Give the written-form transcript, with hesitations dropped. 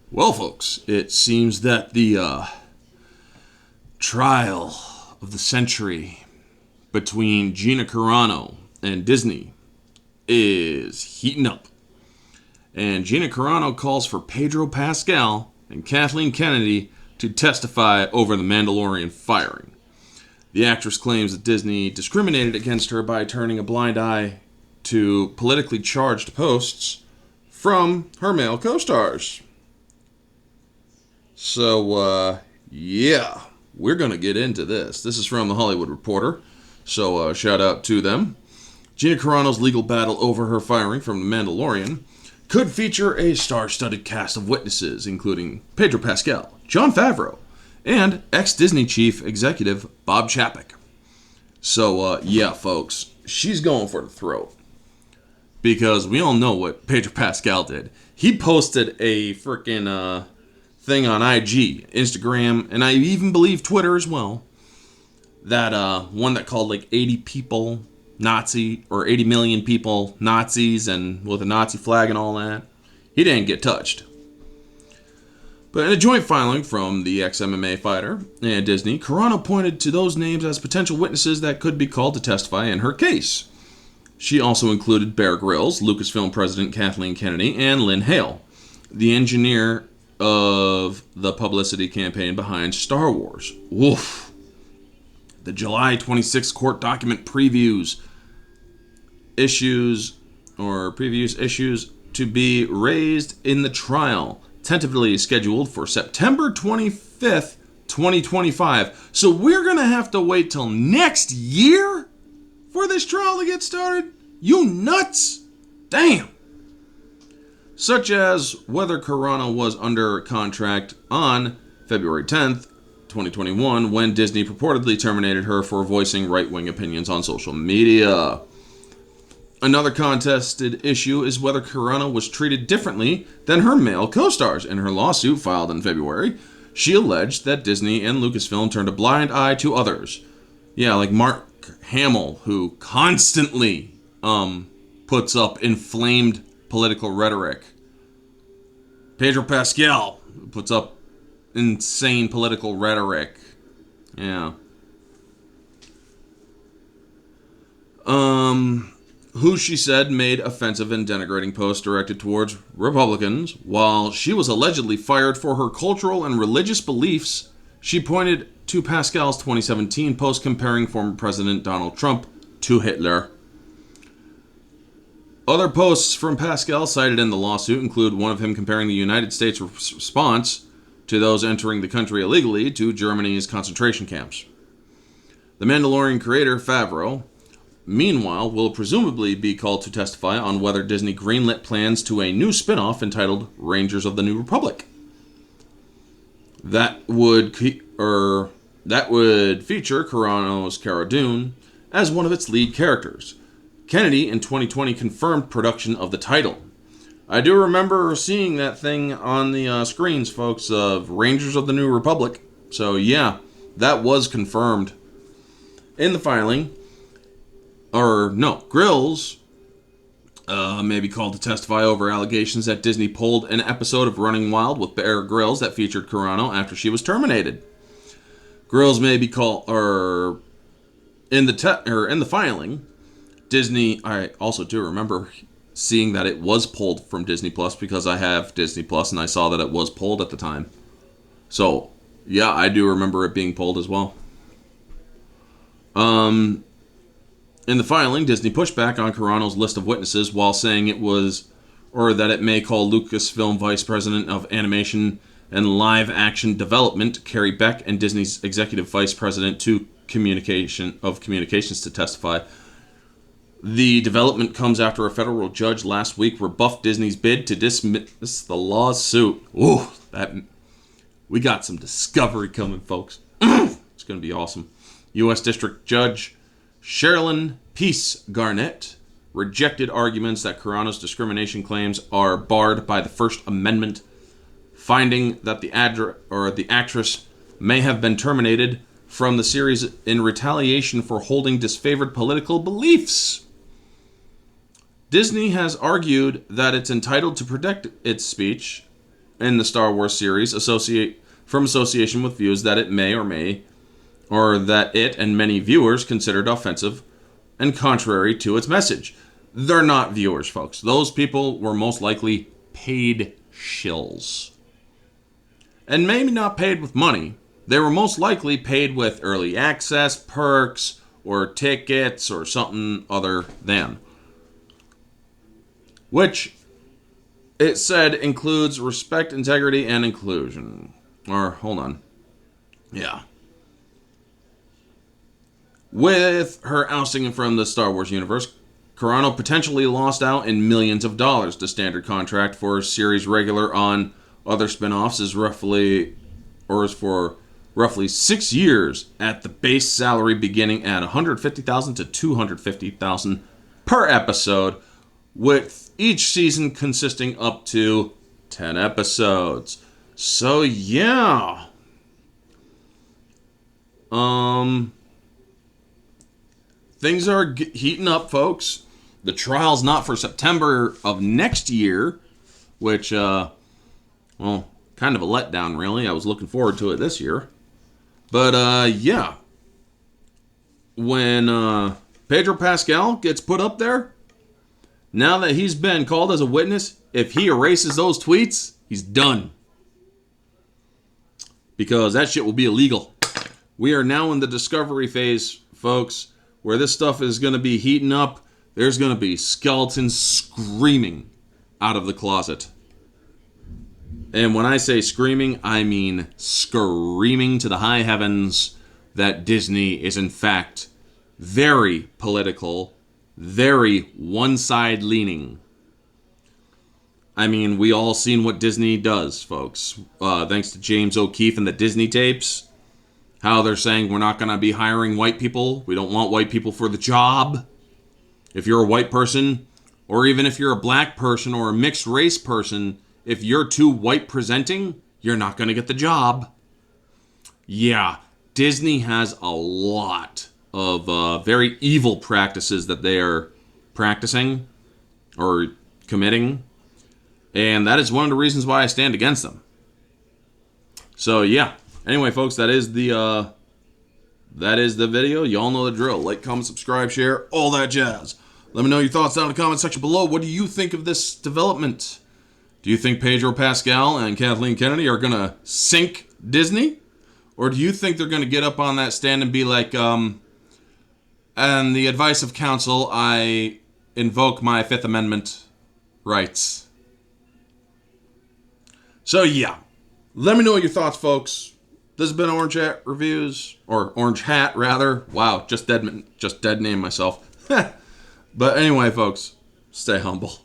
Well, folks, it seems that the trial of the century between Gina Carano and Disney is heating up. And Gina Carano calls for Pedro Pascal and Kathleen Kennedy to testify over the Mandalorian firing. The actress claims that Disney discriminated against her by turning a blind eye to politically charged posts from her male co-stars. So, yeah, we're going to get into this. This is from The Hollywood Reporter, so shout out to them. Gina Carano's legal battle over her firing from The Mandalorian could feature a star-studded cast of witnesses, including Pedro Pascal, Jon Favreau, and ex-Disney chief executive Bob Chapek. So, yeah, folks, she's going for the throat. Because we all know what Pedro Pascal did. He posted a freaking thing on IG, Instagram, and I even believe Twitter as well. That one that called like 80 people Nazi, or 80 million people Nazis, and with a Nazi flag and all that. He didn't get touched. But in a joint filing from the ex-MMA fighter and Disney, Carano pointed to those names as potential witnesses that could be called to testify in her case. She also included Bear Grylls, Lucasfilm president Kathleen Kennedy, and Lynn Hale, the engineer of the publicity campaign behind Star Wars. Woof. The July 26th court document previews issues to be raised in the trial, tentatively scheduled for September 25th, 2025. So we're going to have to wait till next year for this trial to get started? You nuts! Damn! Such as whether Carano was under contract on February 10th, 2021, when Disney purportedly terminated her for voicing right-wing opinions on social media. Another contested issue is whether Carano was treated differently than her male co-stars. In her lawsuit filed in February, she alleged that Disney and Lucasfilm turned a blind eye to others. Yeah, like Mark Hamill, who constantly puts up inflamed political rhetoric. Pedro Pascal puts up insane political rhetoric. Yeah. Who she said made offensive and denigrating posts directed towards Republicans. While she was allegedly fired for her cultural and religious beliefs, she pointed to Pascal's 2017 post comparing former President Donald Trump to Hitler. Other posts from Pascal cited in the lawsuit include one of him comparing the United States' response to those entering the country illegally to Germany's concentration camps. The Mandalorian creator, Favreau, meanwhile, will presumably be called to testify on whether Disney greenlit plans to a new spin-off entitled Rangers of the New Republic. That would feature Carano's Cara Dune as one of its lead characters. Kennedy in 2020 confirmed production of the title. I do remember seeing that thing on the screens, folks, of Rangers of the New Republic. So yeah, that was confirmed. In the filing, Grylls may be called to testify over allegations that Disney pulled an episode of Running Wild with Bear Grylls that featured Carano after she was terminated. Grylls may be called, in the filing, Disney. I also do remember seeing that it was pulled from Disney Plus because I have Disney Plus and I saw that it was pulled at the time. So yeah, I do remember it being pulled as well. In the filing, Disney pushed back on Carano's list of witnesses while saying it may call Lucasfilm Vice President of Animation and Live Action Development, Carrie Beck, and Disney's Executive Vice President of Communications to testify. The development comes after a federal judge last week rebuffed Disney's bid to dismiss the lawsuit. Ooh, we got some discovery coming, folks. It's going to be awesome. U.S. District Judge Sherilyn Peace Garnett rejected arguments that Carano's discrimination claims are barred by the First Amendment, finding that the actress may have been terminated from the series in retaliation for holding disfavored political beliefs. Disney has argued that it's entitled to protect its speech in the Star Wars series association with views that it and many viewers considered offensive and contrary to its message. They're not viewers, folks. Those people were most likely paid shills. And maybe not paid with money. They were most likely paid with early access, perks, or tickets, or something other than. Which, it said, includes respect, integrity, and inclusion. Or, hold on. Yeah. With her ousting from the Star Wars universe, Carano potentially lost out in millions of dollars. The standard contract for a series regular on other spin-offs is for roughly 6 years at the base salary beginning at $150,000 to $250,000 per episode, with each season consisting up to 10 episodes. So yeah. Things are heating up, folks. The trial's not for September of next year, which, kind of a letdown, really. I was looking forward to it this year. But, yeah. When Pedro Pascal gets put up there, now that he's been called as a witness, if he erases those tweets, he's done. Because that shit will be illegal. We are now in the discovery phase, folks, where this stuff is going to be heating up. There's going to be skeletons screaming out of the closet. And when I say screaming, I mean screaming to the high heavens that Disney is in fact very political, very one-side leaning. I mean, we all seen what Disney does, folks. Thanks to James O'Keefe and the Disney tapes. How they're saying we're not going to be hiring white people. We don't want white people for the job. If you're a white person, or even if you're a black person or a mixed race person, if you're too white presenting, you're not going to get the job. Yeah, Disney has a lot of very evil practices that they are practicing or committing. And that is one of the reasons why I stand against them. So, yeah. Anyway, folks, that is the video. You all know the drill. Like, comment, subscribe, share, all that jazz. Let me know your thoughts down in the comment section below. What do you think of this development? Do you think Pedro Pascal and Kathleen Kennedy are going to sink Disney? Or do you think they're going to get up on that stand and be like, and the advice of counsel, I invoke my Fifth Amendment rights? So, yeah. Let me know your thoughts, folks. This has been Orange Hat Reviews, or Orange Hat, rather. Wow, just dead name myself. But anyway, folks, stay humble.